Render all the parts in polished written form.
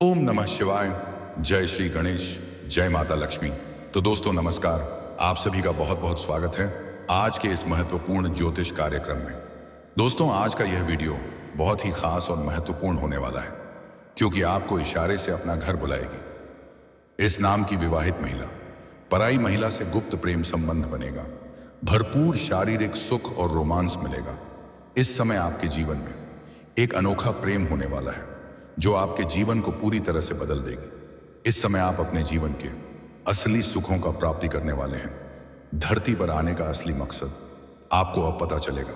ओम नमः शिवाय। जय श्री गणेश। जय माता लक्ष्मी। तो दोस्तों नमस्कार, आप सभी का बहुत बहुत स्वागत है आज के इस महत्वपूर्ण ज्योतिष कार्यक्रम में। दोस्तों आज का यह वीडियो बहुत ही खास और महत्वपूर्ण होने वाला है क्योंकि आपको इशारे से अपना घर बुलाएगी। इस नाम की विवाहित महिला पराई महिला से गुप्त प्रेम संबंध बनेगा, भरपूर शारीरिक सुख और रोमांस मिलेगा। इस समय आपके जीवन में एक अनोखा प्रेम होने वाला है जो आपके जीवन को पूरी तरह से बदल देगी। इस समय आप अपने जीवन के असली सुखों का प्राप्ति करने वाले हैं। धरती पर आने का असली मकसद आपको अब पता चलेगा।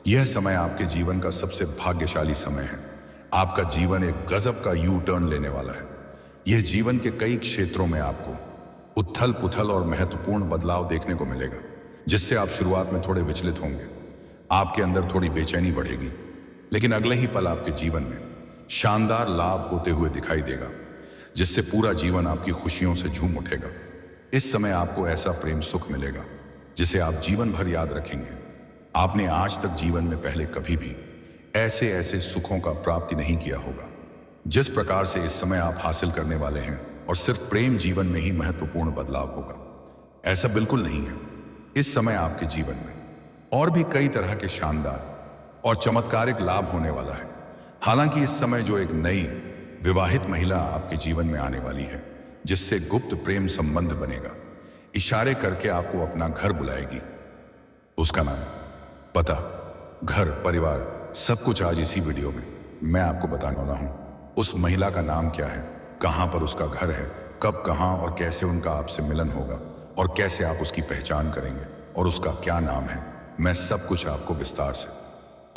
यह समय आपके जीवन का सबसे भाग्यशाली समय है। आपका जीवन एक गजब का यू टर्न लेने वाला है। यह जीवन के कई क्षेत्रों में आपको उथल पुथल और महत्वपूर्ण बदलाव देखने को मिलेगा, जिससे आप शुरुआत में थोड़े विचलित होंगे। आपके अंदर थोड़ी बेचैनी बढ़ेगी, लेकिन अगले ही पल आपके जीवन में शानदार लाभ होते हुए दिखाई देगा, जिससे पूरा जीवन आपकी खुशियों से झूम उठेगा। इस समय आपको ऐसा प्रेम सुख मिलेगा जिसे आप जीवन भर याद रखेंगे। आपने आज तक जीवन में पहले कभी भी ऐसे ऐसे सुखों का प्राप्ति नहीं किया होगा जिस प्रकार से इस समय आप हासिल करने वाले हैं। और सिर्फ प्रेम जीवन में ही महत्वपूर्ण बदलाव होगा, ऐसा बिल्कुल नहीं है। इस समय आपके जीवन में और भी कई तरह के शानदार और चमत्कारिक लाभ होने वाला है। हालांकि इस समय जो एक नई विवाहित महिला आपके जीवन में आने वाली है, जिससे गुप्त प्रेम संबंध बनेगा, इशारे करके आपको अपना घर बुलाएगी। उसका नाम, पता, घर, परिवार, सब कुछ आज इसी वीडियो में मैं आपको बताने वाला हूं। उस महिला का नाम क्या है, कहां पर उसका घर है, कब, कहां और कैसे उनका आपसे मिलन होगा और कैसे आप उसकी पहचान करेंगे और उसका क्या नाम है, मैं सब कुछ आपको विस्तार से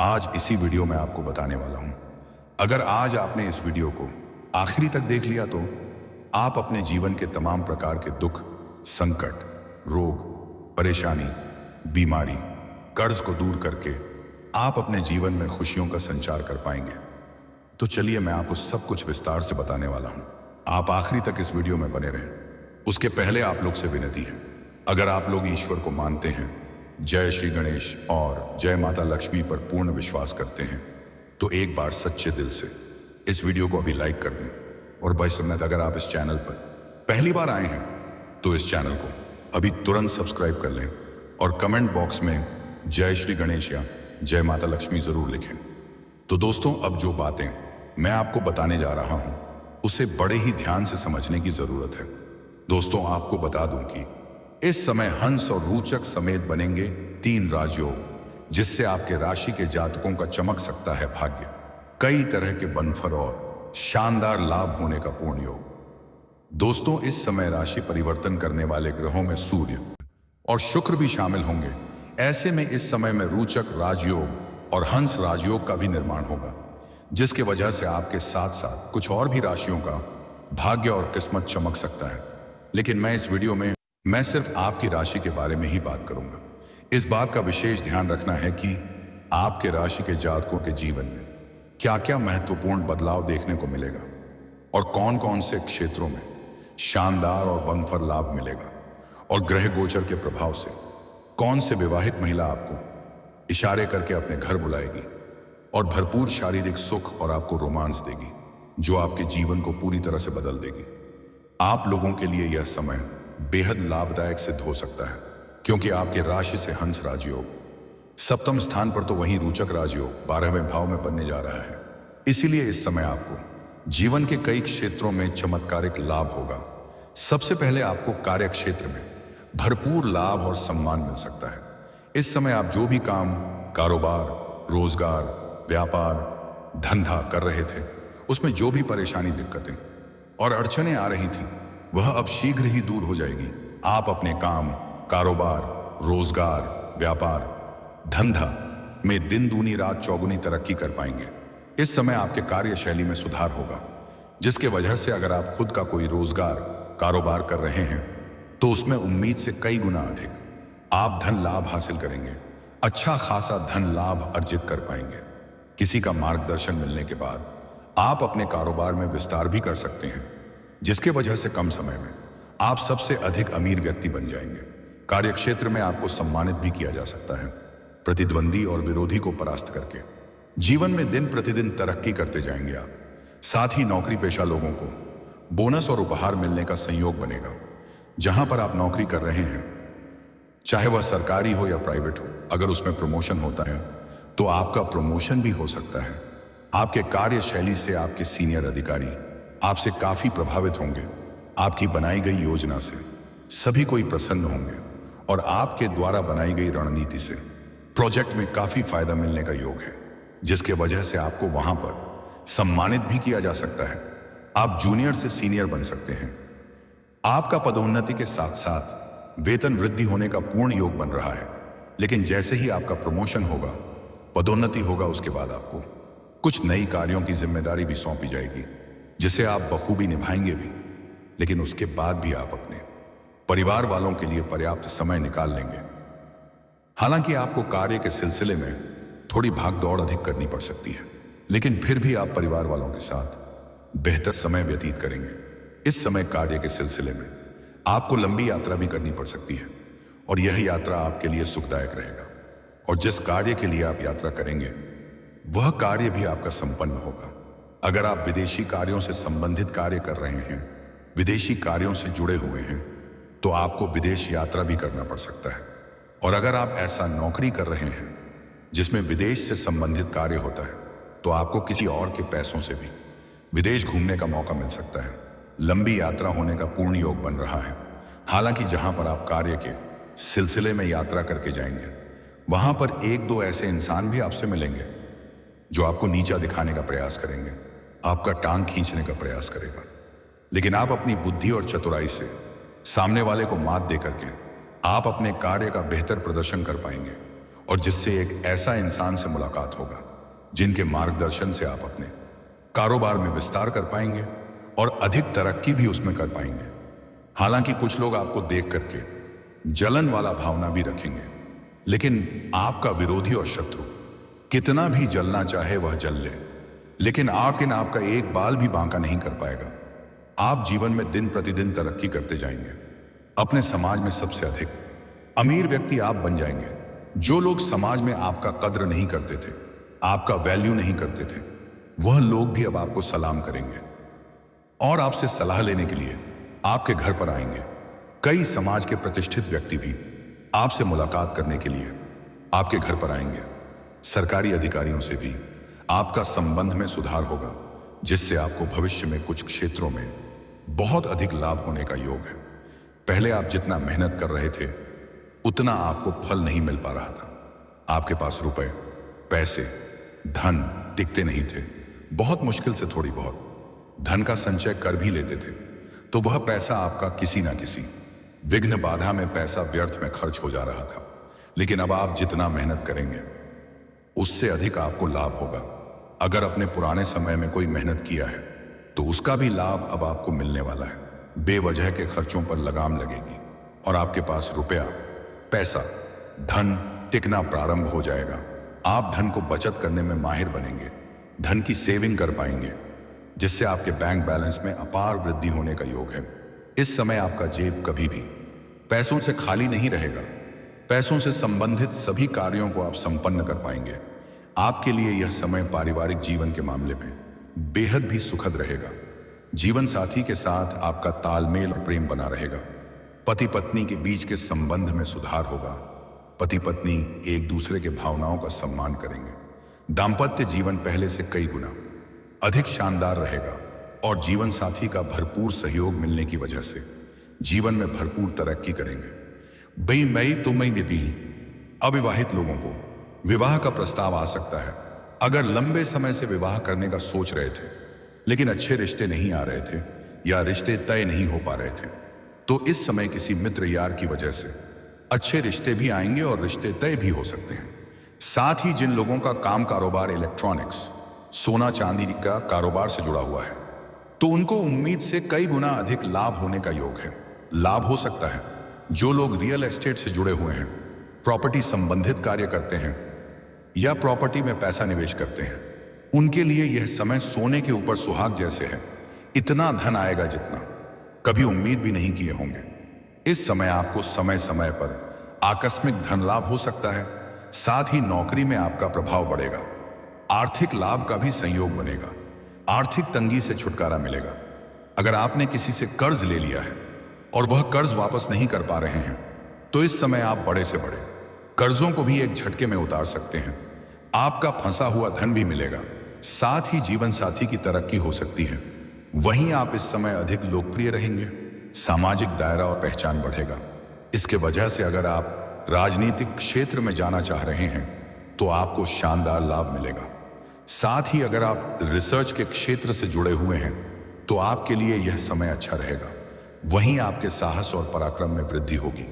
आज इसी वीडियो में आपको बताने वाला हूं। अगर आज आपने इस वीडियो को आखिरी तक देख लिया तो आप अपने जीवन के तमाम प्रकार के दुख, संकट, रोग, परेशानी, बीमारी, कर्ज को दूर करके आप अपने जीवन में खुशियों का संचार कर पाएंगे। तो चलिए मैं आपको सब कुछ विस्तार से बताने वाला हूं। आप आखिरी तक इस वीडियो में बने रहें। उसके पहले आप लोग से विनती है, अगर आप लोग ईश्वर को मानते हैं, जय श्री गणेश और जय माता लक्ष्मी पर पूर्ण विश्वास करते हैं, तो एक बार सच्चे दिल से इस वीडियो को अभी लाइक कर दें। और भाई सुनत, अगर आप इस चैनल पर पहली बार आए हैं तो इस चैनल को अभी तुरंत सब्सक्राइब कर लें और कमेंट बॉक्स में जय श्री गणेश या जय माता लक्ष्मी जरूर लिखें। तो दोस्तों, अब जो बातें मैं आपको बताने जा रहा हूं उसे बड़े ही ध्यान से समझने की जरूरत है। दोस्तों, आपको बता दूं कि इस समय हंस और रोचक समेत बनेंगे 3 राजयोग, जिससे आपके राशि के जातकों का चमक सकता है भाग्य। कई तरह के बनफर और शानदार लाभ होने का पूर्ण योग। दोस्तों, इस समय राशि परिवर्तन करने वाले ग्रहों में सूर्य और शुक्र भी शामिल होंगे। ऐसे में इस समय में रोचक राजयोग और हंस राजयोग का भी निर्माण होगा, जिसके वजह से आपके साथ साथ कुछ और भी राशियों का भाग्य और किस्मत चमक सकता है। लेकिन मैं इस वीडियो में मैं सिर्फ आपकी राशि के बारे में ही बात करूंगा। इस बात का विशेष ध्यान रखना है कि आपके राशि के जातकों के जीवन में क्या क्या महत्वपूर्ण बदलाव देखने को मिलेगा और कौन कौन से क्षेत्रों में शानदार और बम्पर लाभ मिलेगा, और ग्रह गोचर के प्रभाव से कौन से विवाहित महिला आपको इशारे करके अपने घर बुलाएगी और भरपूर शारीरिक सुख और आपको रोमांस देगी, जो आपके जीवन को पूरी तरह से बदल देगी। आप लोगों के लिए यह समय बेहद लाभदायक सिद्ध हो सकता है, क्योंकि आपके राशि से हंस राजयोग, सप्तम स्थान पर तो वहीं रोचक राजयोग 12वें भाव में बनने जा रहा है। इसीलिए इस समय आपको जीवन के कई क्षेत्रों में चमत्कारिक लाभ होगा। सबसे पहले आपको कार्य क्षेत्र में भरपूर लाभ और सम्मान मिल सकता है। इस समय आप जो भी काम, कारोबार, रोजगार, व्यापार, धंधा कर रहे थे, उसमें जो भी परेशानी, दिक्कतें और अड़चनें आ रही थी, वह अब शीघ्र ही दूर हो जाएगी। आप अपने काम, कारोबार, रोजगार, व्यापार, धंधा में दिन दूनी रात चौगुनी तरक्की कर पाएंगे। इस समय आपके कार्यशैली में सुधार होगा, जिसके वजह से अगर आप खुद का कोई रोजगार, कारोबार कर रहे हैं तो उसमें उम्मीद से कई गुना अधिक आप धन लाभ हासिल करेंगे। अच्छा खासा धन लाभ अर्जित कर पाएंगे। किसी का मार्गदर्शन मिलने के बाद आप अपने कारोबार में विस्तार भी कर सकते हैं, जिसके वजह से कम समय में आप सबसे अधिक अमीर व्यक्ति बन जाएंगे। कार्यक्षेत्र में आपको सम्मानित भी किया जा सकता है। प्रतिद्वंदी और विरोधी को परास्त करके जीवन में दिन प्रतिदिन तरक्की करते जाएंगे आप। साथ ही नौकरी पेशा लोगों को बोनस और उपहार मिलने का संयोग बनेगा। जहां पर आप नौकरी कर रहे हैं, चाहे वह सरकारी हो या प्राइवेट हो, अगर उसमें प्रमोशन होता है तो आपका प्रमोशन भी हो सकता है। आपके कार्यशैली से आपके सीनियर अधिकारी आपसे काफी प्रभावित होंगे। आपकी बनाई गई योजना से सभी कोई प्रसन्न होंगे और आपके द्वारा बनाई गई रणनीति से प्रोजेक्ट में काफी फायदा मिलने का योग है, जिसके वजह से आपको वहां पर सम्मानित भी किया जा सकता है। आप जूनियर से सीनियर बन सकते हैं। आपका पदोन्नति के साथ साथ वेतन वृद्धि होने का पूर्ण योग बन रहा है। लेकिन जैसे ही आपका प्रमोशन होगा, पदोन्नति होगा, उसके बाद आपको कुछ नई कार्यों की जिम्मेदारी भी सौंपी जाएगी, जिसे आप बखूबी निभाएंगे भी। लेकिन उसके बाद भी आप अपने परिवार वालों के लिए पर्याप्त समय निकाल लेंगे। हालांकि आपको कार्य के सिलसिले में थोड़ी भाग दौड़ अधिक करनी पड़ सकती है, लेकिन फिर भी आप परिवार वालों के साथ बेहतर समय व्यतीत करेंगे। इस समय कार्य के सिलसिले में आपको लंबी यात्रा भी करनी पड़ सकती है और यह यात्रा आपके लिए सुखदायक रहेगा। और जिस कार्य के लिए आप यात्रा करेंगे, वह कार्य भी आपका संपन्न होगा। अगर आप विदेशी कार्यों से संबंधित कार्य कर रहे हैं, विदेशी कार्यों से जुड़े हुए हैं, तो आपको विदेश यात्रा भी करना पड़ सकता है। और अगर आप ऐसा नौकरी कर रहे हैं जिसमें विदेश से संबंधित कार्य होता है, तो आपको किसी और के पैसों से भी विदेश घूमने का मौका मिल सकता है। लंबी यात्रा होने का पूर्ण योग बन रहा है। हालांकि जहां पर आप कार्य के सिलसिले में यात्रा करके जाएंगे, वहां पर एक दो ऐसे इंसान भी आपसे मिलेंगे जो आपको नीचा दिखाने का प्रयास करेंगे, आपका टांग खींचने का प्रयास करेगा। लेकिन आप अपनी बुद्धि और चतुराई से सामने वाले को मात दे करके आप अपने कार्य का बेहतर प्रदर्शन कर पाएंगे, और जिससे एक ऐसा इंसान से मुलाकात होगा जिनके मार्गदर्शन से आप अपने कारोबार में विस्तार कर पाएंगे और अधिक तरक्की भी उसमें कर पाएंगे। हालांकि कुछ लोग आपको देख करके जलन वाला भावना भी रखेंगे, लेकिन आपका विरोधी और शत्रु कितना भी जलना चाहे वह जल ले, लेकिन आपका एक बाल भी बांका नहीं कर पाएगा। आप जीवन में दिन प्रतिदिन तरक्की करते जाएंगे। अपने समाज में सबसे अधिक अमीर व्यक्ति आप बन जाएंगे। जो लोग समाज में आपका कद्र नहीं करते थे, आपका वैल्यू नहीं करते थे, वह लोग भी अब आपको सलाम करेंगे और आपसे सलाह लेने के लिए आपके घर पर आएंगे। कई समाज के प्रतिष्ठित व्यक्ति भी आपसे मुलाकात करने के लिए आपके घर पर आएंगे। सरकारी अधिकारियों से भी आपका संबंध में सुधार होगा, जिससे आपको भविष्य में कुछ क्षेत्रों में बहुत अधिक लाभ होने का योग है। पहले आप जितना मेहनत कर रहे थे, उतना आपको फल नहीं मिल पा रहा था। आपके पास रुपए, पैसे, धन टिकते नहीं थे। बहुत मुश्किल से थोड़ी बहुत धन का संचय कर भी लेते थे, तो वह पैसा आपका किसी ना किसी विघ्न बाधा में पैसा व्यर्थ में खर्च हो जा रहा था। लेकिन अब आप जितना मेहनत करेंगे, उससे अधिक आपको लाभ होगा। अगर अपने पुराने समय में कोई मेहनत किया है, तो उसका भी लाभ अब आपको मिलने वाला है। बेवजह के खर्चों पर लगाम लगेगी और आपके पास रुपया, पैसा, धन टिकना प्रारंभ हो जाएगा। आप धन को बचत करने में माहिर बनेंगे, धन की सेविंग कर पाएंगे, जिससे आपके बैंक बैलेंस में अपार वृद्धि होने का योग है। इस समय आपका जेब कभी भी पैसों से खाली नहीं रहेगा। पैसों से संबंधित सभी कार्यों को आप संपन्न कर पाएंगे। आपके लिए यह समय पारिवारिक जीवन के मामले में बेहद भी सुखद रहेगा। जीवन साथी के साथ आपका तालमेल और प्रेम बना रहेगा। पति पत्नी के बीच के संबंध में सुधार होगा। पति पत्नी एक दूसरे के भावनाओं का सम्मान करेंगे। दाम्पत्य जीवन पहले से कई गुना अधिक शानदार रहेगा और जीवन साथी का भरपूर सहयोग मिलने की वजह से जीवन में भरपूर तरक्की करेंगे। अविवाहित लोगों को विवाह का प्रस्ताव आ सकता है। अगर लंबे समय से विवाह करने का सोच रहे थे, लेकिन अच्छे रिश्ते नहीं आ रहे थे या रिश्ते तय नहीं हो पा रहे थे, तो इस समय किसी मित्र यार की वजह से अच्छे रिश्ते भी आएंगे और रिश्ते तय भी हो सकते हैं। साथ ही जिन लोगों का काम कारोबार इलेक्ट्रॉनिक्स, सोना चांदी का कारोबार से जुड़ा हुआ है, तो उनको उम्मीद से कई गुना अधिक लाभ होने का योग है। लाभ हो सकता है। जो लोग रियल एस्टेट से जुड़े हुए हैं, प्रॉपर्टी संबंधित कार्य करते हैं या प्रॉपर्टी में पैसा निवेश करते हैं, उनके लिए यह समय सोने के ऊपर सुहाग जैसे है। इतना धन आएगा जितना कभी उम्मीद भी नहीं किए होंगे। इस समय आपको समय समय पर आकस्मिक धन लाभ हो सकता है। साथ ही नौकरी में आपका प्रभाव बढ़ेगा। आर्थिक लाभ का भी संयोग बनेगा। आर्थिक तंगी से छुटकारा मिलेगा। अगर आपने किसी से कर्ज ले लिया है और वह कर्ज वापस नहीं कर पा रहे हैं, तो इस समय आप बड़े से बड़े कर्जों को भी एक झटके में उतार सकते हैं। आपका फंसा हुआ धन भी मिलेगा, साथ ही जीवन साथी की तरक्की हो सकती है। वहीं आप इस समय अधिक लोकप्रिय रहेंगे, सामाजिक दायरा और पहचान बढ़ेगा। इसके वजह से अगर आप राजनीतिक क्षेत्र में जाना चाह रहे हैं तो आपको शानदार लाभ मिलेगा। साथ ही अगर आप रिसर्च के क्षेत्र से जुड़े हुए हैं तो आपके लिए यह समय अच्छा रहेगा। वहीं आपके साहस और पराक्रम में वृद्धि होगी।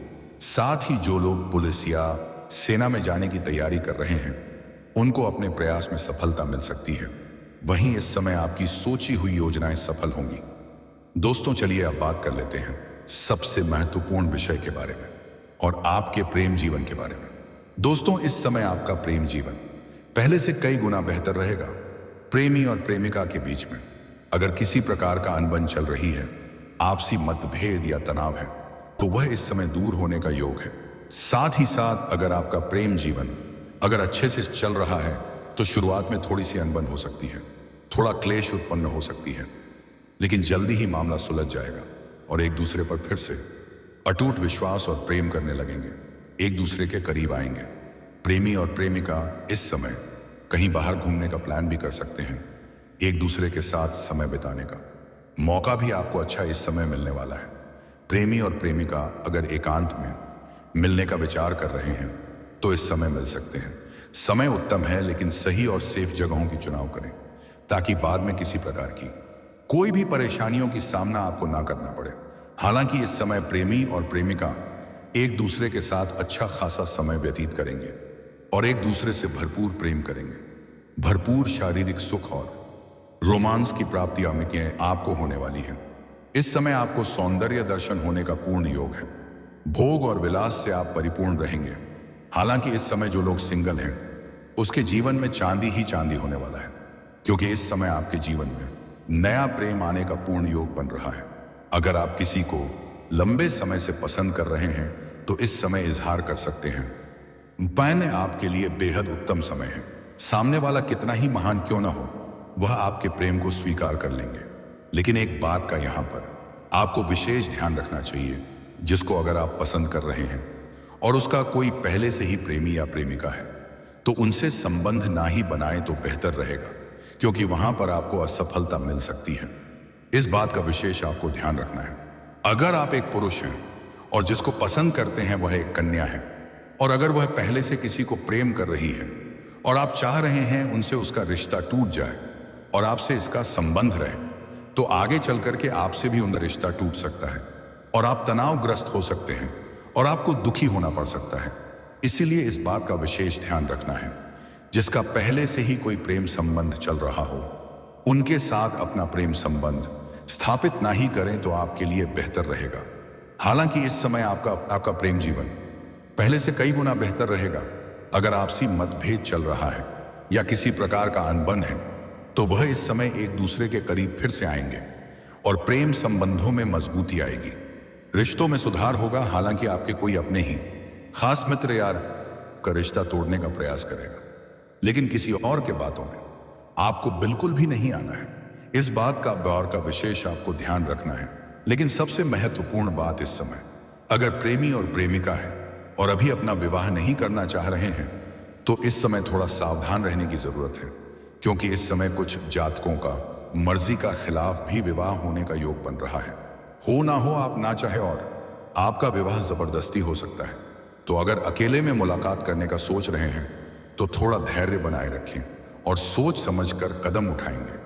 साथ ही जो लोग पुलिस या सेना में जाने की तैयारी कर रहे हैं उनको अपने प्रयास में सफलता मिल सकती है। वहीं इस समय आपकी सोची हुई योजनाएं सफल होंगी। दोस्तों, चलिए अब बात कर लेते हैं सबसे महत्वपूर्ण विषय के बारे में और आपके प्रेम जीवन के बारे में। दोस्तों, इस समय आपका प्रेम जीवन पहले से कई गुना बेहतर रहेगा। प्रेमी और प्रेमिका के बीच में अगर किसी प्रकार का अनबन चल रही है, आपसी मतभेद या तनाव है, तो वह इस समय दूर होने का योग है। साथ ही साथ अगर आपका प्रेम जीवन अगर अच्छे से चल रहा है तो शुरुआत में थोड़ी सी अनबन हो सकती है, थोड़ा क्लेश उत्पन्न हो सकती है, लेकिन जल्दी ही मामला सुलझ जाएगा और एक दूसरे पर फिर से अटूट विश्वास और प्रेम करने लगेंगे, एक दूसरे के करीब आएंगे। प्रेमी और प्रेमिका इस समय कहीं बाहर घूमने का प्लान भी कर सकते हैं। एक दूसरे के साथ समय बिताने का मौका भी आपको अच्छा इस समय मिलने वाला है। प्रेमी और प्रेमिका अगर एकांत में मिलने का विचार कर रहे हैं तो इस समय मिल सकते हैं। समय उत्तम है, लेकिन सही और सेफ जगहों की चुनाव करें ताकि बाद में किसी प्रकार की कोई भी परेशानियों की सामना आपको ना करना पड़े। हालांकि इस समय प्रेमी और प्रेमिका एक दूसरे के साथ अच्छा खासा समय व्यतीत करेंगे और एक दूसरे से भरपूर प्रेम करेंगे। भरपूर शारीरिक सुख और रोमांस की प्राप्तियां आपको होने वाली है। इस समय आपको सौंदर्य दर्शन होने का पूर्ण योग है। भोग और विलास से आप परिपूर्ण रहेंगे। हालांकि इस समय जो लोग सिंगल हैं उसके जीवन में चांदी ही चांदी होने वाला है, क्योंकि इस समय आपके जीवन में नया प्रेम आने का पूर्ण योग बन रहा है। अगर आप किसी को लंबे समय से पसंद कर रहे हैं तो इस समय इजहार कर सकते हैं। पैने आपके लिए बेहद उत्तम समय है। सामने वाला कितना ही महान क्यों ना हो, वह आपके प्रेम को स्वीकार कर लेंगे। लेकिन एक बात का यहां पर आपको विशेष ध्यान रखना चाहिए, जिसको अगर आप पसंद कर रहे हैं और उसका कोई पहले से ही प्रेमी या प्रेमिका है तो उनसे संबंध ना ही बनाए तो बेहतर रहेगा, क्योंकि वहां पर आपको असफलता मिल सकती है। इस बात का विशेष आपको ध्यान रखना है। अगर आप एक पुरुष हैं और जिसको पसंद करते हैं वह एक कन्या है, और अगर वह पहले से किसी को प्रेम कर रही है और आप चाह रहे हैं उनसे उसका रिश्ता टूट जाए और आपसे इसका संबंध रहे, तो आगे चल करके आपसे भी उनका रिश्ता टूट सकता है और आप तनावग्रस्त हो सकते हैं और आपको दुखी होना पड़ सकता है। इसीलिए इस बात का विशेष ध्यान रखना है, जिसका पहले से ही कोई प्रेम संबंध चल रहा हो उनके साथ अपना प्रेम संबंध स्थापित ना ही करें तो आपके लिए बेहतर रहेगा। हालांकि इस समय आपका प्रेम जीवन पहले से कई गुना बेहतर रहेगा। अगर आपसी मतभेद चल रहा है या किसी प्रकार का अनबन है तो वह इस समय एक दूसरे के करीब फिर से आएंगे और प्रेम संबंधों में मजबूती आएगी, रिश्तों में सुधार होगा। हालांकि आपके कोई अपने ही खास मित्र यार का रिश्ता तोड़ने का प्रयास करेगा, लेकिन किसी और के बातों में आपको बिल्कुल भी नहीं आना है। इस बात का गौर का विशेष आपको ध्यान रखना है। लेकिन सबसे महत्वपूर्ण बात इस समय, अगर प्रेमी और प्रेमिका है और अभी अपना विवाह नहीं करना चाह रहे हैं तो इस समय थोड़ा सावधान रहने की जरूरत है, क्योंकि इस समय कुछ जातकों का मर्जी का खिलाफ भी विवाह होने का योग बन रहा है। हो ना हो, आप ना चाहे और आपका विवाह जबरदस्ती हो सकता है। तो अगर अकेले में मुलाकात करने का सोच रहे हैं तो थोड़ा धैर्य बनाए रखें और सोच समझकर कदम उठाएंगे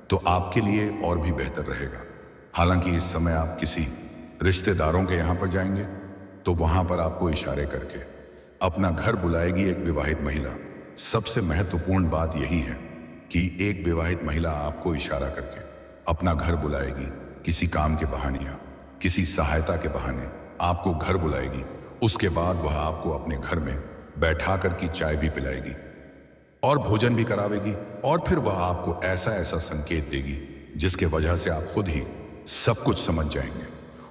तो आपके लिए और भी बेहतर रहेगा। हालांकि इस समय आप किसी रिश्तेदारों के यहाँ पर जाएंगे तो वहां पर आपको इशारे करके अपना घर बुलाएगी एक विवाहित महिला। सबसे महत्वपूर्ण बात यही है कि एक विवाहित महिला आपको इशारा करके अपना घर बुलाएगी, किसी काम के बहाने या किसी सहायता के बहाने आपको घर बुलाएगी। उसके बाद वह आपको अपने घर में बैठा कर की चाय भी पिलाएगी और भोजन भी करावेगी, और फिर वह आपको ऐसा ऐसा संकेत देगी जिसके वजह से आप खुद ही सब कुछ समझ जाएंगे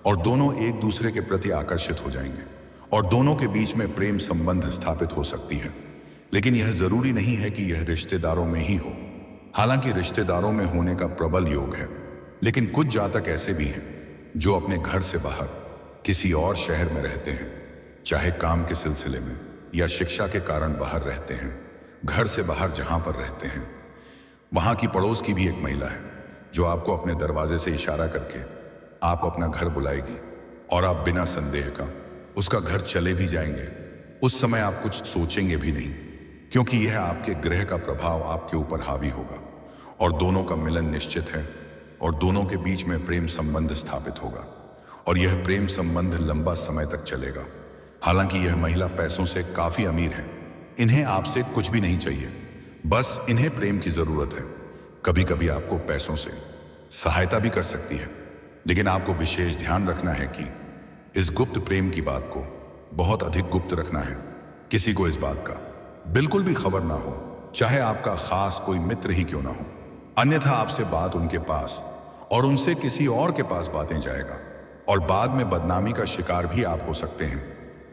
और दोनों एक दूसरे के प्रति आकर्षित हो जाएंगे और दोनों के बीच में प्रेम संबंध स्थापित हो सकती है। लेकिन यह जरूरी नहीं है कि यह रिश्तेदारों में ही हो। हालांकि रिश्तेदारों में होने का प्रबल योग है, लेकिन कुछ जातक ऐसे भी हैं जो अपने घर से बाहर किसी और शहर में रहते हैं, चाहे काम के सिलसिले में या शिक्षा के कारण बाहर रहते हैं। घर से बाहर जहां पर रहते हैं वहां की पड़ोस की भी एक महिला है जो आपको अपने दरवाजे से इशारा करके आप अपना घर बुलाएगी और आप बिना संदेह का उसका घर चले भी जाएंगे। उस समय आप कुछ सोचेंगे भी नहीं, क्योंकि यह आपके ग्रह का प्रभाव आपके ऊपर हावी होगा और दोनों का मिलन निश्चित है और दोनों के बीच में प्रेम संबंध स्थापित होगा और यह प्रेम संबंध लंबा समय तक चलेगा। हालांकि यह महिला पैसों से काफी अमीर है, इन्हें आपसे कुछ भी नहीं चाहिए, बस इन्हें प्रेम की जरूरत है। कभी कभी आपको पैसों से सहायता भी कर सकती है, लेकिन आपको विशेष ध्यान रखना है कि इस गुप्त प्रेम की बात को बहुत अधिक गुप्त रखना है। किसी को इस बात का बिल्कुल भी खबर ना हो, चाहे आपका खास कोई मित्र ही क्यों ना हो, अन्यथा आपसे बात उनके पास और उनसे किसी और के पास बातें जाएगा और बाद में बदनामी का शिकार भी आप हो सकते हैं।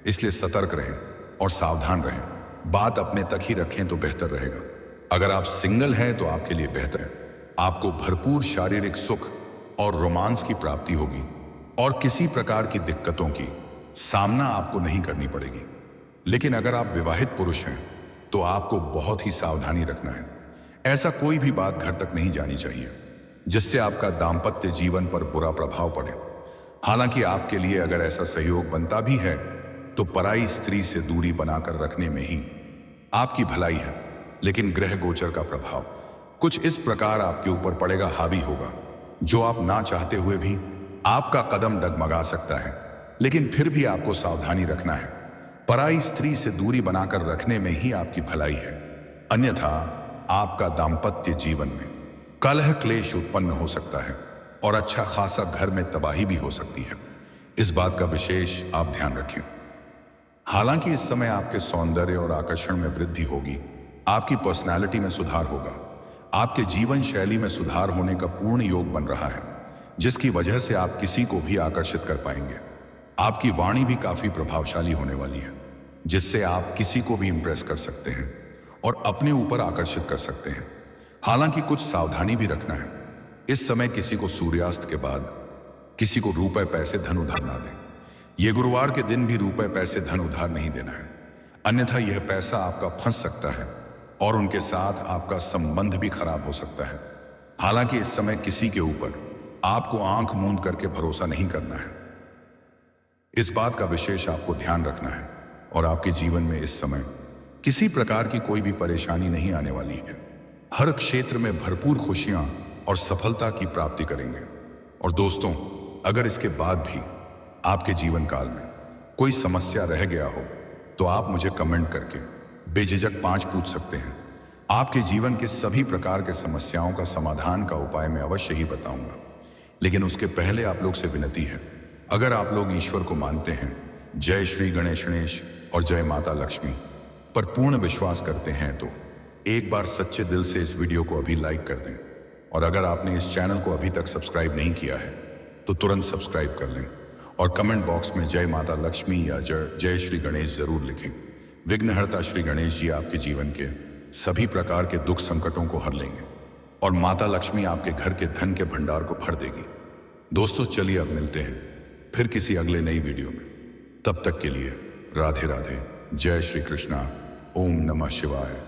इसलिए सतर्क रहें और सावधान रहें। बात अपने तक ही रखें तो बेहतर रहेगा। अगर आप सिंगल हैं तो आपके लिए बेहतर है, आपको भरपूर शारीरिक सुख और रोमांस की प्राप्ति होगी और किसी प्रकार की दिक्कतों की सामना आपको नहीं करनी पड़ेगी। लेकिन अगर आप विवाहित पुरुष हैं तो आपको बहुत ही सावधानी रखना है। ऐसा कोई भी बात घर तक नहीं जानी चाहिए जिससे आपका दाम्पत्य जीवन पर बुरा प्रभाव पड़े। हालांकि आपके लिए अगर ऐसा सहयोग बनता भी है तो पराई स्त्री से दूरी बनाकर रखने में ही आपकी भलाई है। लेकिन ग्रह गोचर का प्रभाव कुछ इस प्रकार आपके ऊपर पड़ेगा, हावी होगा, जो आप ना चाहते हुए भी आपका कदम डगमगा सकता है। लेकिन फिर भी आपको सावधानी रखना है। पराई स्त्री से दूरी बनाकर रखने में ही आपकी भलाई है, अन्यथा आपका दाम्पत्य जीवन में कलह क्लेश उत्पन्न हो सकता है और अच्छा खासा घर में तबाही भी हो सकती है। इस बात का विशेष आप ध्यान रखें। हालांकि इस समय आपके सौंदर्य और आकर्षण में वृद्धि होगी, आपकी पर्सनालिटी में सुधार होगा, आपके जीवन शैली में सुधार होने का पूर्ण योग बन रहा है, जिसकी वजह से आप किसी को भी आकर्षित कर पाएंगे। आपकी वाणी भी काफी प्रभावशाली होने वाली है, जिससे आप किसी को भी इंप्रेस कर सकते हैं और अपने ऊपर आकर्षित कर सकते हैं। हालांकि कुछ सावधानी भी रखना है। इस समय किसी को सूर्यास्त के बाद किसी को रुपए पैसे धन उधार ना दें। यह गुरुवार के दिन भी रुपए पैसे धन उधार नहीं देना है, अन्यथा यह पैसा आपका फंस सकता है और उनके साथ आपका संबंध भी खराब हो सकता है। हालांकि इस समय किसी के ऊपर आपको आंख मूंद करके भरोसा नहीं करना है। इस बात का विशेष आपको ध्यान रखना है और आपके जीवन में इस समय किसी प्रकार की कोई भी परेशानी नहीं आने वाली है। हर क्षेत्र में भरपूर खुशियां और सफलता की प्राप्ति करेंगे। और दोस्तों, अगर इसके बाद भी आपके जीवन काल में कोई समस्या रह गया हो तो आप मुझे कमेंट करके बेझिझक 5 पूछ सकते हैं। आपके जीवन के सभी प्रकार के समस्याओं का समाधान का उपाय मैं अवश्य ही बताऊंगा। लेकिन उसके पहले आप लोग से विनती है, अगर आप लोग ईश्वर को मानते हैं, जय श्री गणेश और जय माता लक्ष्मी पर पूर्ण विश्वास करते हैं तो एक बार सच्चे दिल से इस वीडियो को अभी लाइक कर दें। और अगर आपने इस चैनल को अभी तक सब्सक्राइब नहीं किया है तो तुरंत सब्सक्राइब कर लें और कमेंट बॉक्स में जय माता लक्ष्मी या जय श्री गणेश जरूर लिखें। विघ्नहर्ता श्री गणेश जी आपके जीवन के सभी प्रकार के दुख संकटों को हर लेंगे और माता लक्ष्मी आपके घर के धन के भंडार को भर देगी। दोस्तों, चलिए अब मिलते हैं फिर किसी अगले नई वीडियो में। तब तक के लिए राधे राधे, जय श्री कृष्णा, ओम नमः शिवाय।